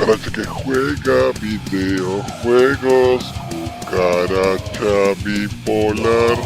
cucaracha que juega videojuegos, cucaracha bipolar.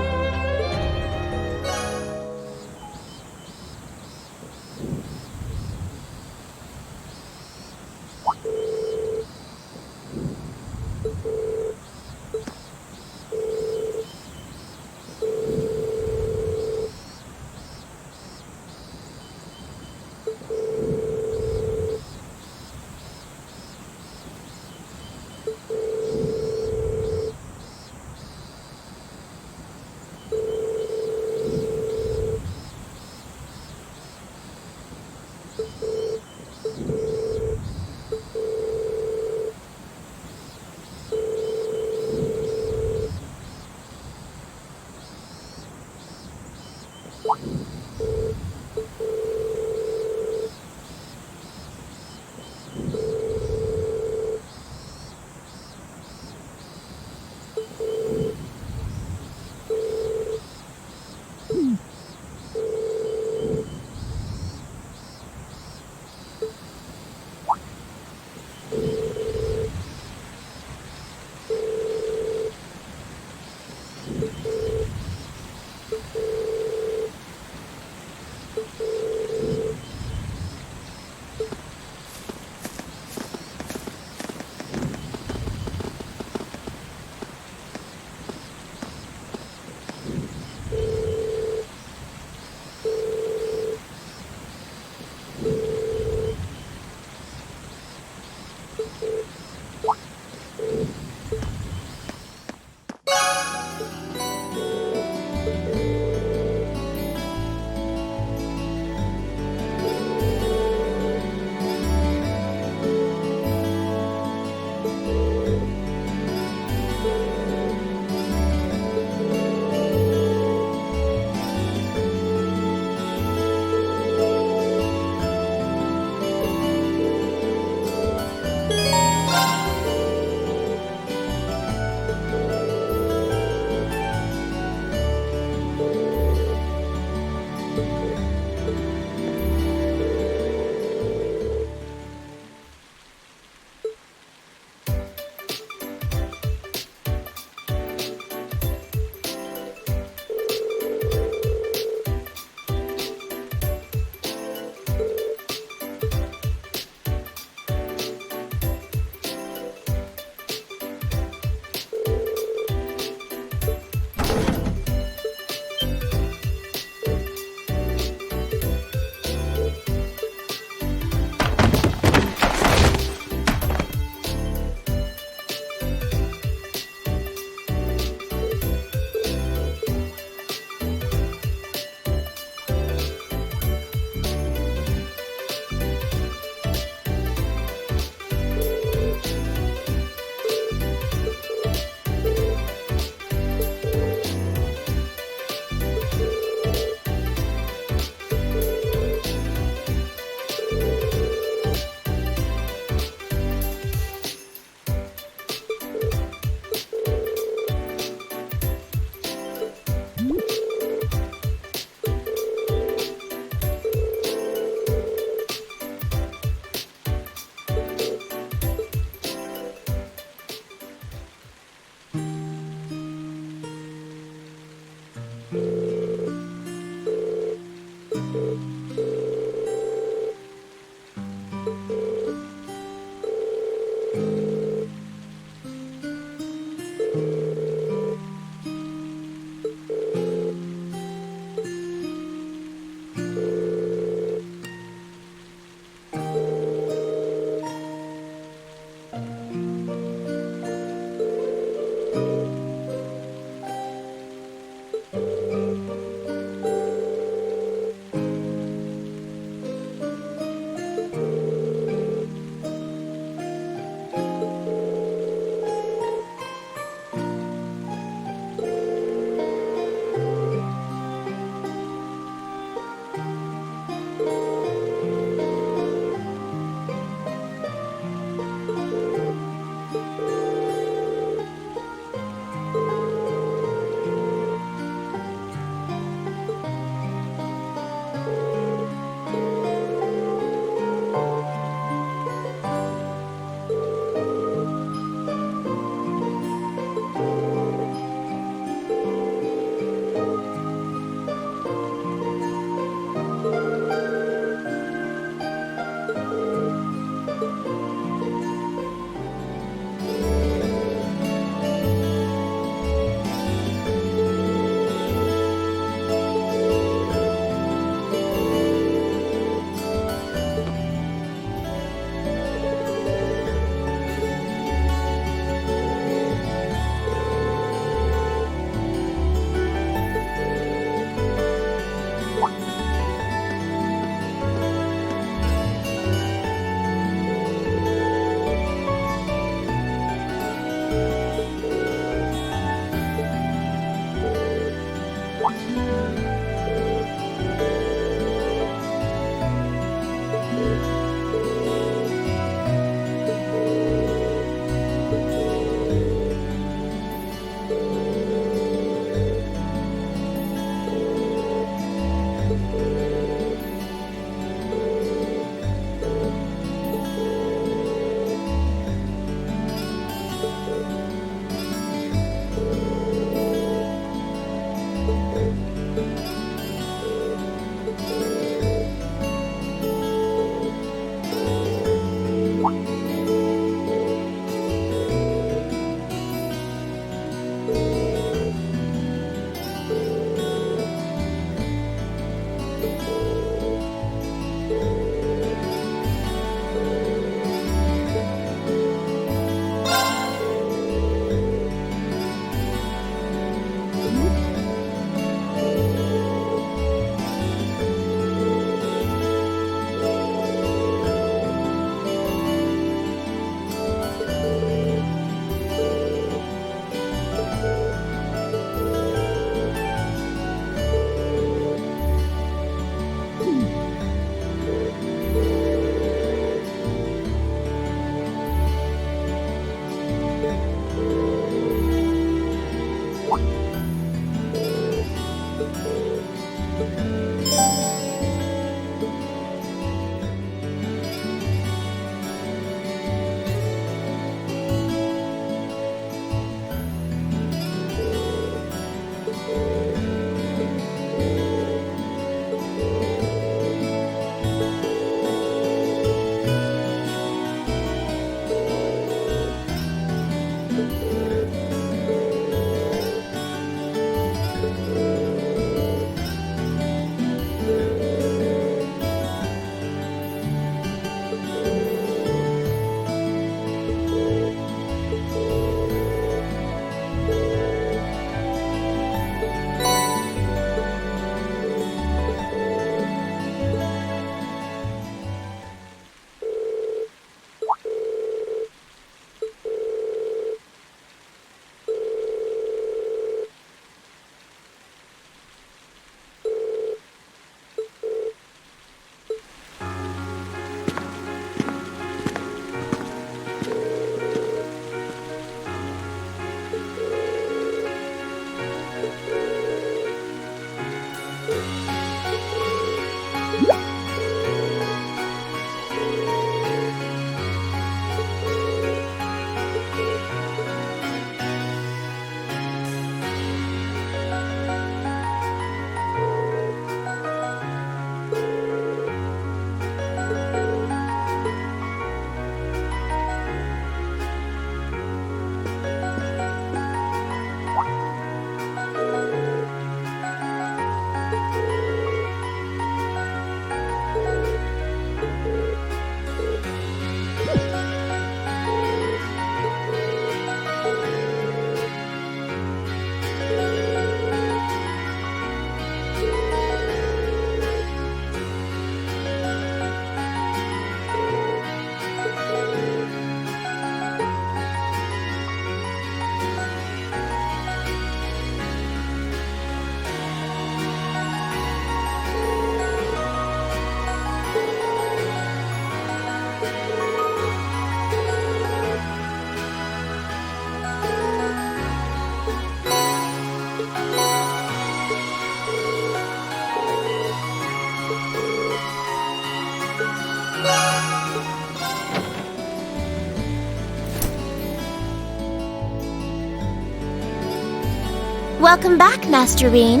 Welcome back, Master Reen.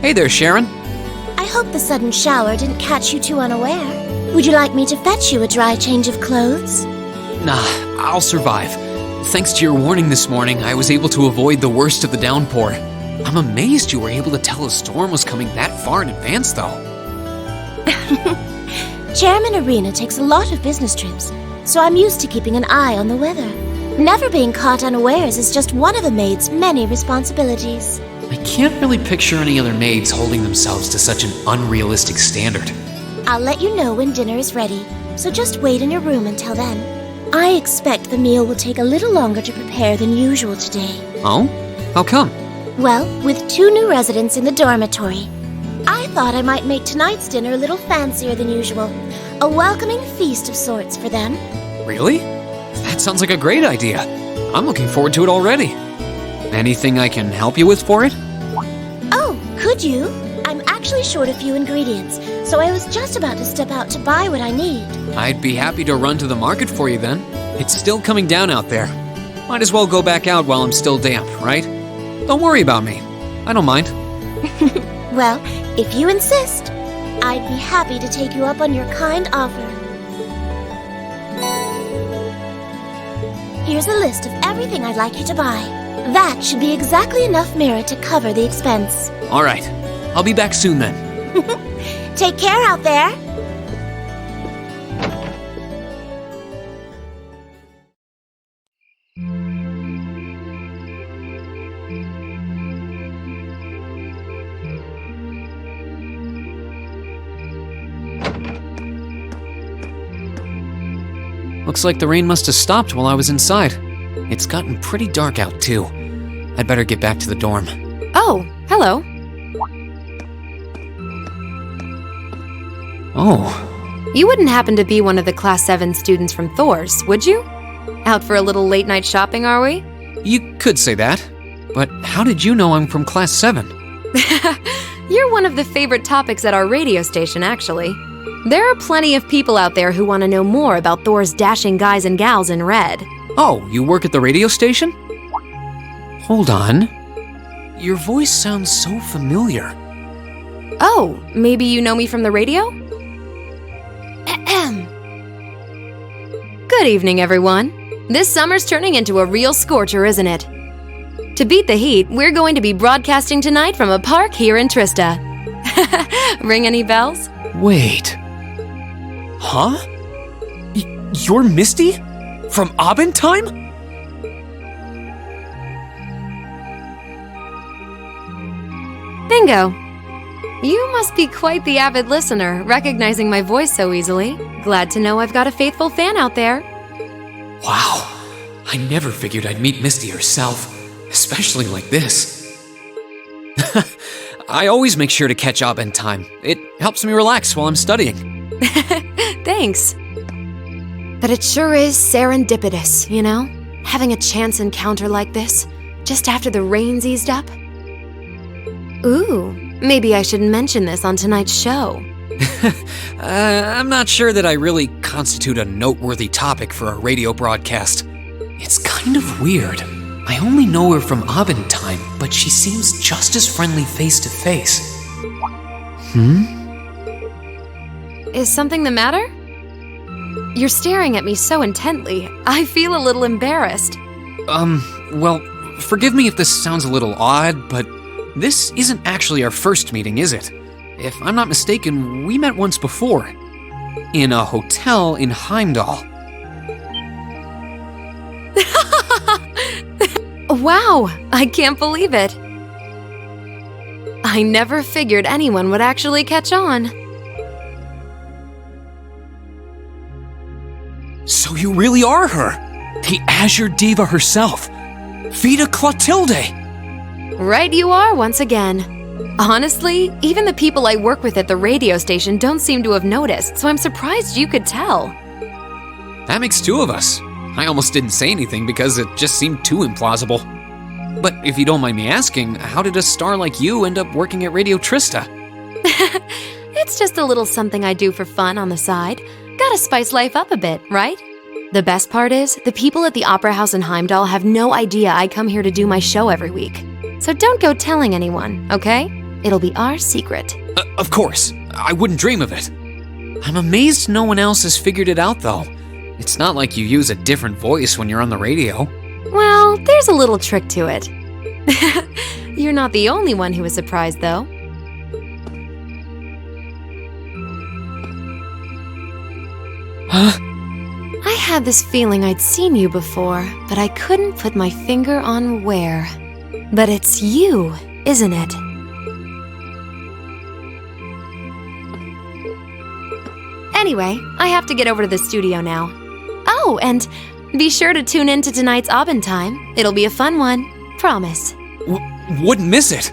Hey there, Sharon. I hope the sudden shower didn't catch you too unaware. Would you like me to fetch you a dry change of clothes? Nah, I'll survive. Thanks to your warning this morning, I was able to avoid the worst of the downpour. I'm amazed you were able to tell a storm was coming that far in advance, though. Chairman Arena takes a lot of business trips, so I'm used to keeping an eye on the weather. Never being caught unawares is just one of a maid's many responsibilities. I can't really picture any other maids holding themselves to such an unrealistic standard. I'll let you know when dinner is ready, so just wait in your room until then. I expect the meal will take a little longer to prepare than usual today. Oh? How come? Well, with 2 new residents in the dormitory, I thought I might make tonight's dinner a little fancier than usual. A welcoming feast of sorts for them. Really? That sounds like a great idea. I'm looking forward to it already. Anything I can help you with for it? Oh, could you? I'm actually short a few ingredients, so I was just about to step out to buy what I need. I'd be happy to run to the market for you then. It's still coming down out there. Might as well go back out while I'm still damp, right? Don't worry about me. I don't mind. Well, if you insist, I'd be happy to take you up on your kind offer. Here's a list of everything I'd like you to buy. That should be exactly enough mirror to cover the expense. All right. I'll be back soon then. Take care out there. Looks like the rain must have stopped while I was inside. It's gotten pretty dark out, too. I'd better get back to the dorm. Oh, hello. Oh. You wouldn't happen to be one of the Class 7 students from Thor's, would you? Out for a little late-night shopping, are we? You could say that. But how did you know I'm from Class 7? You're one of the favorite topics at our radio station, actually. There are plenty of people out there who want to know more about Thor's dashing guys and gals in red. Oh, you work at the radio station? Hold on. Your voice sounds so familiar. Oh, maybe you know me from the radio? Ahem. Good evening, everyone. This summer's turning into a real scorcher, isn't it? To beat the heat, we're going to be broadcasting tonight from a park here in Trista. Ring any bells? Wait. Huh? You're Misty? From Abendtime? Bingo. You must be quite the avid listener, recognizing my voice so easily. Glad to know I've got a faithful fan out there. Wow. I never figured I'd meet Misty herself, especially like this. I always make sure to catch Abendtime. It helps me relax while I'm studying. Thanks. But it sure is serendipitous, you know? Having a chance encounter like this, just after the rain's eased up. Ooh, maybe I should mention this on tonight's show. I'm not sure that I really constitute a noteworthy topic for a radio broadcast. It's kind of weird. I only know her from Abendtime, but she seems just as friendly face to face. Is something the matter? You're staring at me so intently, I feel a little embarrassed. Well, forgive me if this sounds a little odd, but this isn't actually our first meeting, is it? If I'm not mistaken, we met once before. In a hotel in Heimdall. Wow, I can't believe it. I never figured anyone would actually catch on. So you really are her, the Azure Diva herself, Vita Clotilde. Right you are once again. Honestly, even the people I work with at the radio station don't seem to have noticed, so I'm surprised you could tell. That makes two of us. I almost didn't say anything because it just seemed too implausible. But if you don't mind me asking, how did a star like you end up working at Radio Trista? It's just a little something I do for fun on the side. Gotta spice life up a bit, right? The best part is, the people at the Opera House in Heimdall have no idea I come here to do my show every week. So don't go telling anyone, okay? It'll be our secret. Of course. I wouldn't dream of it. I'm amazed no one else has figured it out, though. It's not like you use a different voice when you're on the radio. Well, there's a little trick to it. You're not the only one who was surprised, though. Huh? I had this feeling I'd seen you before, but I couldn't put my finger on where. But it's you, isn't it? Anyway, I have to get over to the studio now. Oh, and be sure to tune in to tonight's Aubin Time. It'll be a fun one. Promise. Wouldn't miss it.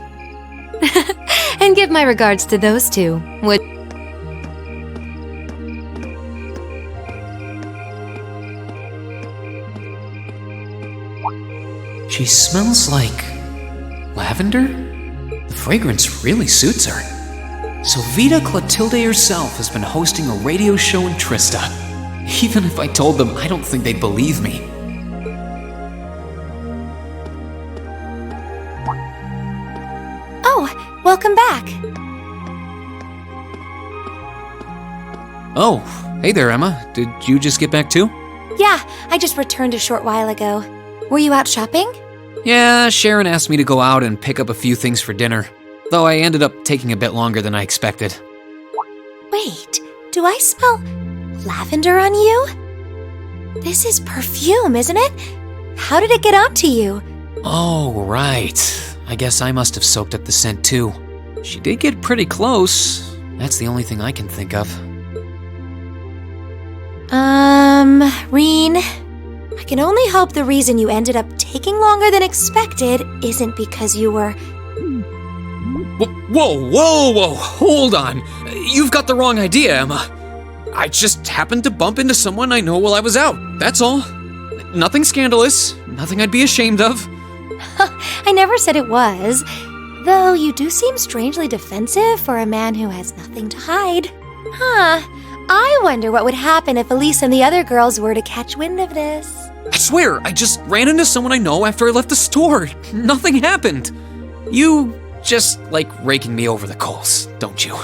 And give my regards to those two. She smells like lavender? The fragrance really suits her. So Vita Clotilde herself has been hosting a radio show in Trista. Even if I told them, I don't think they'd believe me. Oh, welcome back. Oh, hey there, Emma. Did you just get back too? Yeah, I just returned a short while ago. Were you out shopping? Yeah, Sharon asked me to go out and pick up a few things for dinner, though I ended up taking a bit longer than I expected. Wait, do I smell lavender on you? This is perfume, isn't it? How did it get onto you? Oh, right. I guess I must have soaked up the scent too. She did get pretty close. That's the only thing I can think of. Reen, I can only hope the reason you ended up taking longer than expected isn't because you were... Whoa, hold on. You've got the wrong idea, Emma. I just happened to bump into someone I know while I was out, that's all. Nothing scandalous, nothing I'd be ashamed of. I never said it was. Though you do seem strangely defensive for a man who has nothing to hide. Huh. I wonder what would happen if Elise and the other girls were to catch wind of this. I swear, I just ran into someone I know after I left the store. Nothing happened. You just like raking me over the coals, don't you?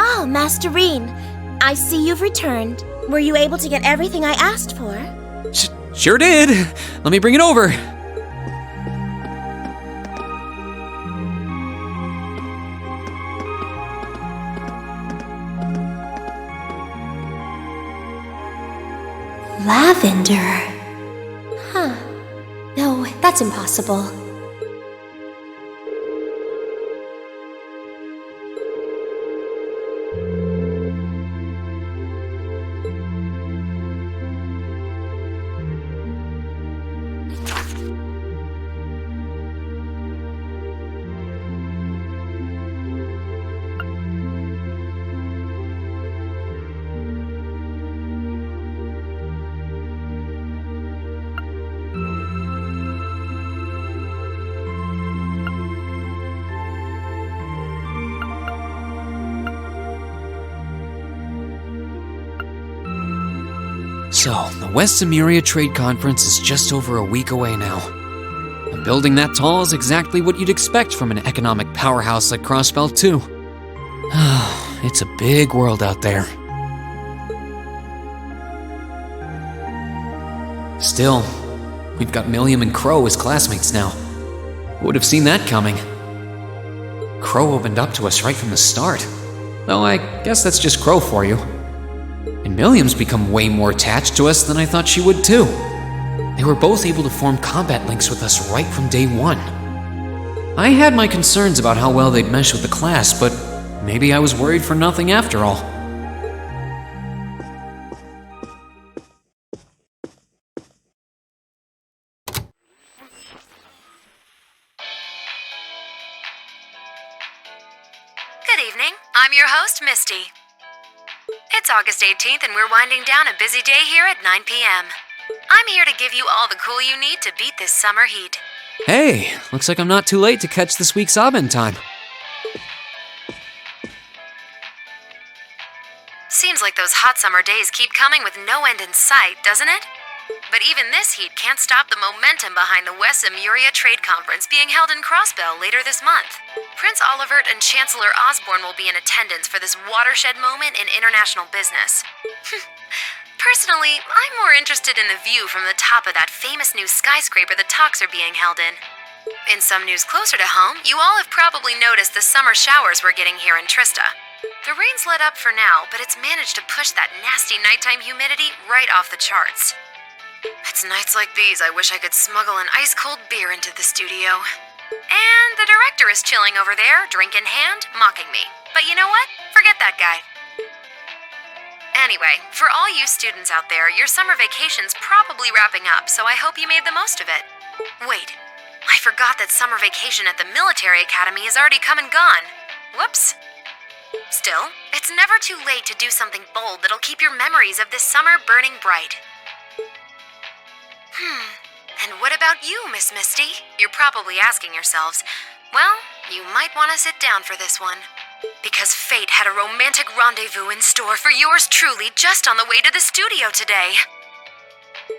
Oh, Master Reen, I see you've returned. Were you able to get everything I asked for? Sure did. Let me bring it over. Lavender. Huh. No, that's impossible. So, the West Emuria Trade Conference is just over a week away now. A building that tall is exactly what you'd expect from an economic powerhouse like Crossbelt 2. It's a big world out there. Still, we've got Milliam and Crow as classmates now. Who would have seen that coming? Crow opened up to us right from the start. Though I guess that's just Crow for you. And Milliam's become way more attached to us than I thought she would too. They were both able to form combat links with us right from day one. I had my concerns about how well they'd mesh with the class, but maybe I was worried for nothing after all. Good evening. I'm your host, Misty. It's August 18th and we're winding down a busy day here at 9 p.m. I'm here to give you all the cool you need to beat this summer heat. Hey, looks like I'm not too late to catch this week's Abend time. Seems like those hot summer days keep coming with no end in sight, doesn't it? But even this heat can't stop the momentum behind the West Emuria Trade Conference being held in Crossbell later this month. Prince Olivert and Chancellor Osborne will be in attendance for this watershed moment in international business. Personally, I'm more interested in the view from the top of that famous new skyscraper the talks are being held in. In some news closer to home, you all have probably noticed the summer showers we're getting here in Trista. The rain's let up for now, but it's managed to push that nasty nighttime humidity right off the charts. It's nights like these I wish I could smuggle an ice-cold beer into the studio. And the director is chilling over there, drink in hand, mocking me. But you know what? Forget that guy. Anyway, for all you students out there, your summer vacation's probably wrapping up, so I hope you made the most of it. Wait, I forgot that summer vacation at the military academy has already come and gone. Whoops. Still, it's never too late to do something bold that'll keep your memories of this summer burning bright. And what about you, Miss Misty? You're probably asking yourselves. Well, you might want to sit down for this one. Because fate had a romantic rendezvous in store for yours truly just on the way to the studio today.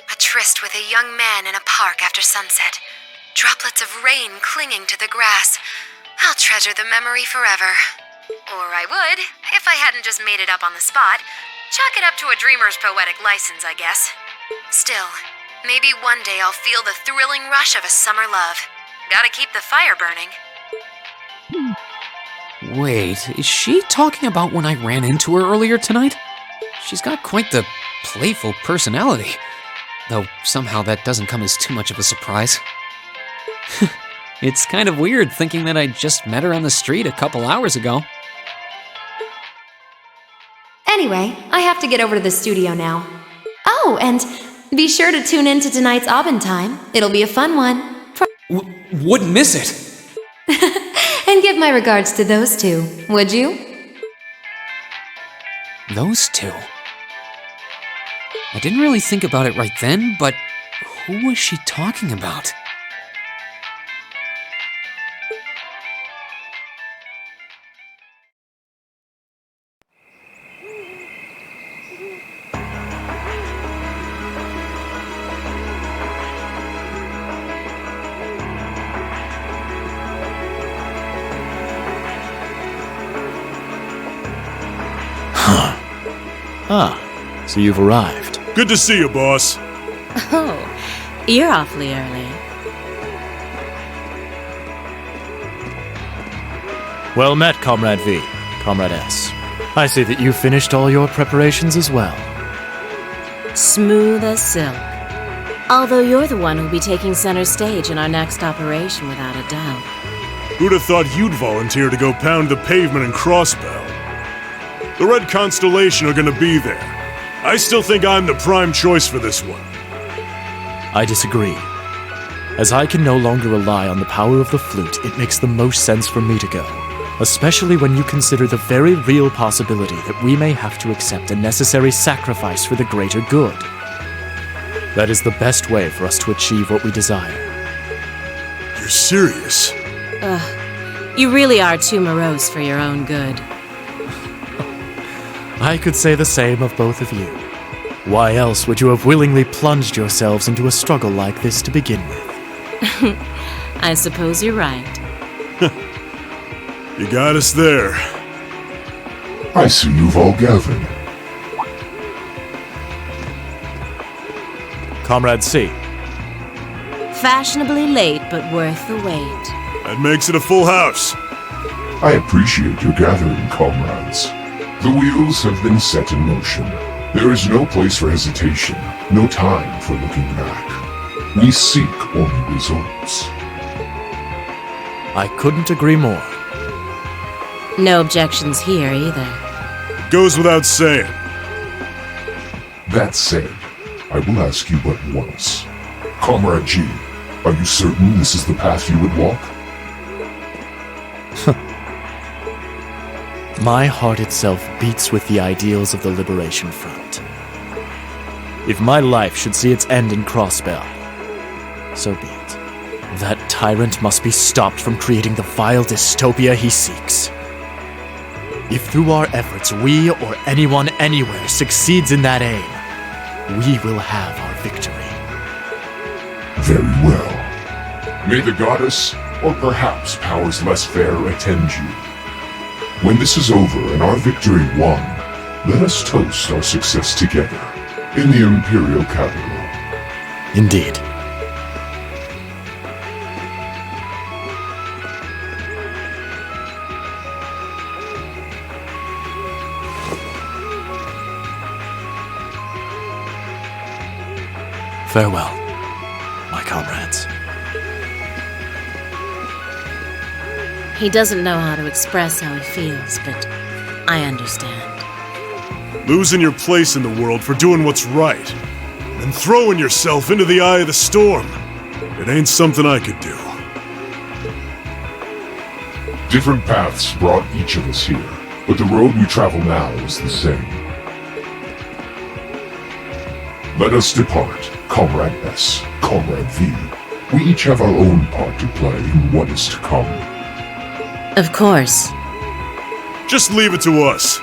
A tryst with a young man in a park after sunset. Droplets of rain clinging to the grass. I'll treasure the memory forever. Or I would, if I hadn't just made it up on the spot. Chalk it up to a dreamer's poetic license, I guess. Still, maybe one day I'll feel the thrilling rush of a summer love. Gotta keep the fire burning. Wait, is she talking about when I ran into her earlier tonight? She's got quite the playful personality, though somehow that doesn't come as too much of a surprise. It's kind of weird thinking that I just met her on the street a couple hours ago. Anyway, I have to get over to the studio now. Oh, and be sure to tune in to tonight's Abend time. It'll be a fun one. Wouldn't miss it! And give my regards to those two, would you? Those two? I didn't really think about it right then, but who was she talking about? Ah, so you've arrived. Good to see you, boss. Oh, you're awfully early. Well met, Comrade V, Comrade S. I see that you finished all your preparations as well. Smooth as silk. Although you're the one who'll be taking center stage in our next operation without a doubt. Who'd have thought you'd volunteer to go pound the pavement in Crossbell? The Red Constellation are gonna be there. I still think I'm the prime choice for this one. I disagree. As I can no longer rely on the power of the flute, it makes the most sense for me to go. Especially when you consider the very real possibility that we may have to accept a necessary sacrifice for the greater good. That is the best way for us to achieve what we desire. You're serious? You really are too morose for your own good. I could say the same of both of you. Why else would you have willingly plunged yourselves into a struggle like this to begin with? I suppose you're right. You got us there. I see you've all gathered. Comrade C. Fashionably late, but worth the wait. That makes it a full house. I appreciate your gathering, comrades. The wheels have been set in motion. There is no place for hesitation, no time for looking back. We seek only results. I couldn't agree more. No objections here either. Goes without saying. That said, I will ask you but once. Comrade G, are you certain this is the path you would walk? My heart itself beats with the ideals of the Liberation Front. If my life should see its end in Crossbell, so be it. That tyrant must be stopped from creating the vile dystopia he seeks. If through our efforts we or anyone anywhere succeeds in that aim, we will have our victory. Very well. May the goddess, or perhaps powers less fair, attend you. When this is over and our victory won, let us toast our success together in the Imperial capital. Indeed. Farewell, my comrades. He doesn't know how to express how he feels, but I understand. Losing your place in the world for doing what's right, and throwing yourself into the eye of the storm. It ain't something I could do. Different paths brought each of us here, but the road we travel now is the same. Let us depart, Comrade S, Comrade V. We each have our own part to play in what is to come. Of course. Just leave it to us.